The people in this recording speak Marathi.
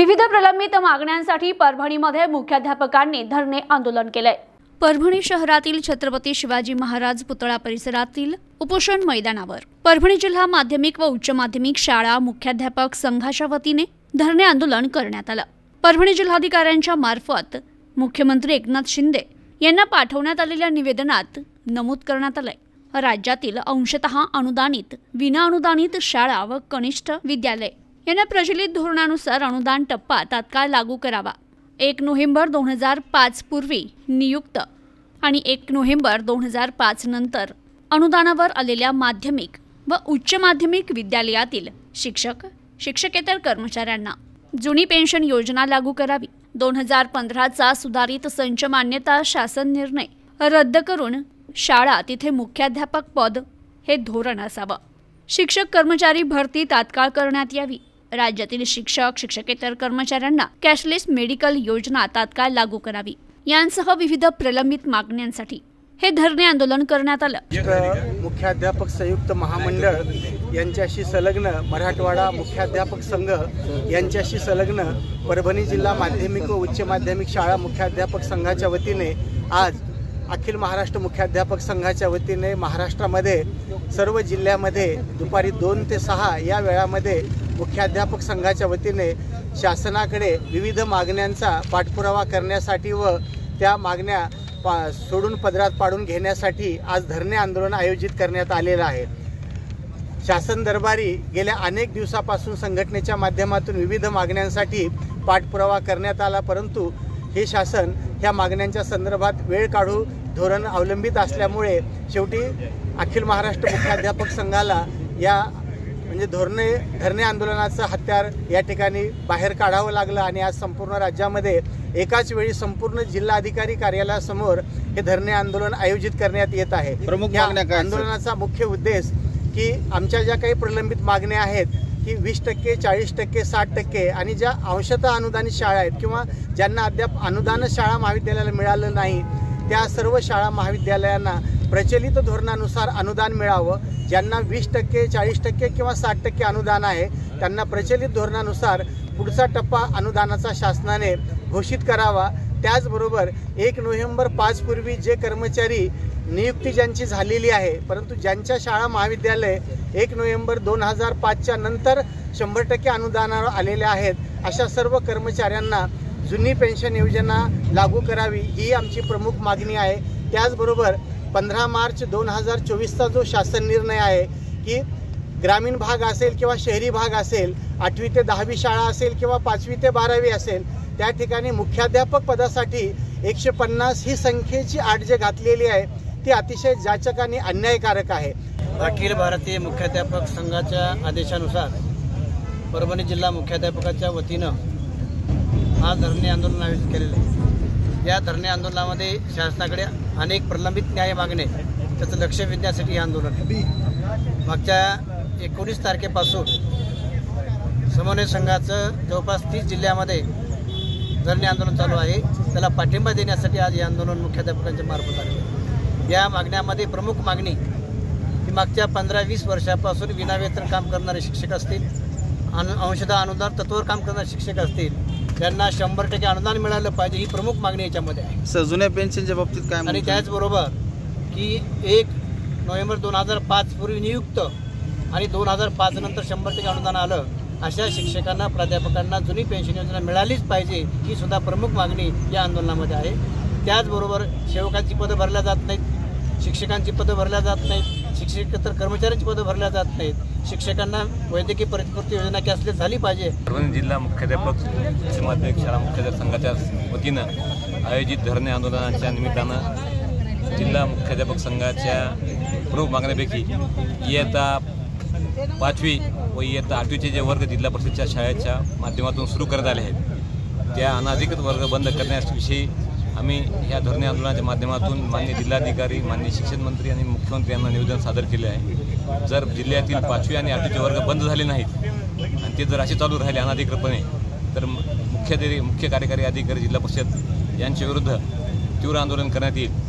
विविध प्रलंबित मागण्यांसाठी परभणीमध्ये मुख्याध्यापकांनी धरणे आंदोलन केले। परभणी शहरातील छत्रपती शिवाजी महाराज पुतळा परिसरातील उपोषण मैदानावर परभणी जिल्हा माध्यमिक व उच्च माध्यमिक शाळा मुख्याध्यापक संघाच्या वतीने धरणे आंदोलन करण्यात आलं। परभणी जिल्हाधिकाऱ्यांच्या मार्फत मुख्यमंत्री एकनाथ शिंदे यांना पाठवण्यात आलेल्या निवेदनात नमूद करण्यात आले, राज्यातील अंशतः अनुदानित, विना अनुदानित शाळा व कनिष्ठ विद्यालय यांना प्रचलित धोरणानुसार अनुदान टप्पा तात्काळ लागू करावा। 1 नोव्हेंबर 2005 पूर्वी नियुक्त आणि 1 नोव्हेंबर 2005 नंतर अनुदानावर आलेल्या माध्यमिक व उच्च माध्यमिक विद्यालयातील शिक्षक, शिक्षकेतर कर्मचाऱ्यांना जुनी पेन्शन योजना लागू करावी। 2015चा सुधारित संच मान्यता शासन निर्णय रद्द करून शाळा तिथे मुख्याध्यापक पद हे धोरण असावं। शिक्षक कर्मचारी भरती तात्काळ करण्यात यावी। राज्यातील शिक्षक, शिक्षकेतर कर्मचाऱ्यांना कॅशलेस मेडिकल योजना तात्काळ लागू करावी यांसह विविध प्रलंबित मागण्यांसाठी हे धरणे आंदोलन करण्यात आलं। मुख्याध्यापक संयुक्त महामंडळ यांच्याशी संलग्न मराठवाडा मुख्याध्यापक संघ यांच्याशी संलग्न परभणी जिल्हा माध्यमिक व उच्च माध्यमिक शाळा मुख्याध्यापक संघाच्या वतीने आज अखिल महाराष्ट्र मुख्याध्यापक संघाच्या वतीने महाराष्ट्रामध्ये सर्व जिल्ह्यामध्ये दुपारी 2 ते 6 या वेळामध्ये मुख्याध्यापक संघाच्या वतीने शासनाकडे विविध मागण्यांचा पाठपुरावा करण्यासाठी व त्या मागण्या सोडून पदरात पाडून घेण्यासाठी आज धरणे आंदोलन आयोजित करण्यात आलेलं आहे। शासन दरबारी गेल्या अनेक दिवसापासून संघटनेच्या माध्यमातून विविध मागण्यांसाठी पाठपुरावा करण्यात आला, परंतु हे शासन ह्या मागण्यांच्या संदर्भात वेळ काढू धोरण अवलंबित असल्यामुळे शेवटी अखिल महाराष्ट्र मुख्याध्यापक संघाला या म्हणजे धरणे आंदोलनाचं हत्यार या ठिकाणी बाहेर काढावं लागलं आणि आज संपूर्ण राज्यामध्ये एकाच वेळी संपूर्ण जिल्हाधिकारी कार्यालयासमोर हे धरणे आंदोलन आयोजित करण्यात येत आहे। या आंदोलनाचा मुख्य उद्देश की आमच्या ज्या काही प्रलंबित मागण्या आहेत की 20%, 40%, 60% आणि ज्या अंशतः अनुदानित शाळा आहेत किंवा ज्यांना अद्याप अनुदान शाळा महाविद्यालयाला मिळालं नाही त्या सर्व शाळा महाविद्यालयांना प्रचलित धोरणानुसार अनुदान मिळावं। ज्यांना 20%, 40% किंवा 60% अनुदान आहे त्यांना प्रचलित धोरणानुसार पुढचा टप्पा अनुदानाचा शासनाने घोषित करावा। त्याचबरोबर 1 नोव्हेंबर 5 पूर्वी जे कर्मचारी नियुक्ती ज्यांची झालेली आहे परंतु ज्यांच्या शाळा महाविद्यालय 1 नोव्हेंबर 2005च्या नंतर 100% अनुदानावर आलेल्या आहेत अशा सर्व कर्मचाऱ्यांना जुनी पेन्शन योजना लागू करावी ही आमची प्रमुख मागणी आहे। त्याचबरोबर 15 मार्च 2024चा जो शासन निर्णय आहे की ग्रामीण भाग असेल किंवा शहरी भाग असेल, 8वी ते 10वी शाळा असेल किंवा 5वी ते 12वी असेल, त्या ठिकाणी मुख्याध्यापक पदासाठी 150 ही संख्येची अट जे घातलेली आहे ती अतिशय जाचक आणि अन्यायकारक आहे। अखिल भारतीय मुख्याध्यापक संघाच्या आदेशानुसार परभणी जिल्हा मुख्याध्यापकाच्या वतीनं आज धरणे आंदोलन आयोजित केलेले आहे। या धरणे आंदोलनामध्ये शासनाकडे अनेक प्रलंबित न्याय मागणे त्याचं लक्ष वेधण्यासाठी हे आंदोलन आहे। मागच्या 19 तारखेपासून समन्वय संघाचं जवळपास 30 जिल्ह्यामध्ये धरणे आंदोलन चालू आहे। त्याला पाठिंबा देण्यासाठी आज हे आंदोलन मुख्याध्यापकांच्या मार्फत आहे। या मागण्यामध्ये प्रमुख मागणी ही मागच्या 15-20 वर्षापासून विनावेतन काम करणारे शिक्षक असतील, अंशतः अनुदान तत्त्वावर काम करणारे शिक्षक असतील, त्यांना 100% अनुदान मिळालं पाहिजे ही प्रमुख मागणी याच्यामध्ये आहे। जुन्या पेन्शनच्या बाबतीत काय आणि त्याचबरोबर की 1 नोव्हेंबर 2005 पूर्वी नियुक्त आणि 2005 नंतर 100% अनुदान आलं अशा शिक्षकांना, प्राध्यापकांना जुनी पेन्शन योजना मिळालीच पाहिजे ही सुद्धा प्रमुख मागणी या आंदोलनामध्ये आहे। त्याचबरोबर सेवकांची पदं भरल्या जात नाहीत, शिक्षकांची पदं भरल्या जात नाहीत, शिक्षकेतर कर्मचाऱ्यांची पदं भरल्या जात नाहीत, शिक्षकांना वैद्यकीय प्रतिपूर्ती योजना कॅशलेस झाली पाहिजे। परभणी जिल्हा मुख्याध्यापक उच्च माध्यमिक शाळा मुख्याध्यापक संघाच्या वतीनं आयोजित धरणे आंदोलनाच्या निमित्तानं जिल्हा मुख्याध्यापक संघाच्या प्रमुख मागण्यापैकी इयत्ता 5वी व इयत्ता 8वीचे जे वर्ग जिल्हा परिषदच्या शाळेच्या माध्यमातून सुरू करण्यात आले आहेत त्या अनाधिकृत वर्ग बंद करण्याविषयी आम्ही या धरणे आंदोलनाच्या माध्यमातून माननीय जिल्हाधिकारी, माननीय शिक्षण मंत्री आणि मुख्यमंत्री यांना निवेदन सादर केले आहे। जर जिल्ह्यातील 5वी आणि 8वीचे वर्ग बंद झाले नाहीत आणि ते जर असे चालू राहिले अनाधिकृतपणे तर मुख्य कार्यकारी अधिकारी जिल्हा परिषद यांच्या विरुद्ध तीव्र आंदोलन करण्यात येईल।